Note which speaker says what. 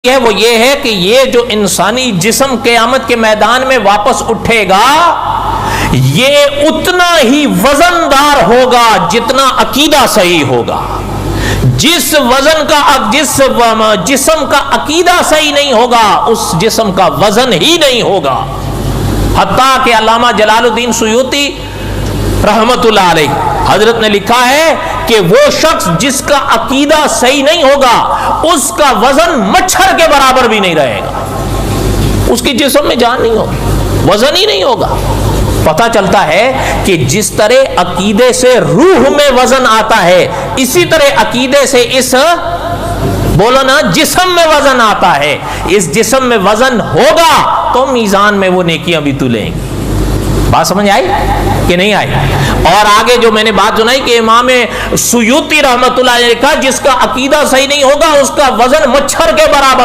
Speaker 1: ہے وہ یہ ہے کہ یہ جو انسانی جسم قیامت کے میدان میں واپس اٹھے گا یہ اتنا ہی وزندار ہوگا جتنا عقیدہ صحیح ہوگا. جس جسم کا عقیدہ صحیح نہیں ہوگا اس جسم کا وزن ہی نہیں ہوگا. حتیٰ کہ علامہ جلال الدین سیوطی رحمت اللہ علیہ حضرت نے لکھا ہے کہ وہ شخص جس کا عقیدہ صحیح نہیں ہوگا اس کا وزن مچھر کے برابر بھی نہیں رہے گا. اس کی جسم میں جان نہیں ہوگی, وزن ہی نہیں ہوگا. پتہ چلتا ہے کہ جس طرح عقیدے سے روح میں وزن آتا ہے اسی طرح عقیدے سے اس بولو نا جسم میں وزن آتا ہے. اس جسم میں وزن ہوگا تو میزان میں وہ نیکیاں بھی تلیں گی. بات سمجھ آئی کہ نہیں آئی؟ اور آگے جو میں نے بات سنائی کہ امام سیوطی رحمت اللہ علیہ نے کہا جس کا عقیدہ صحیح نہیں ہوگا اس کا وزن مچھر کے برابر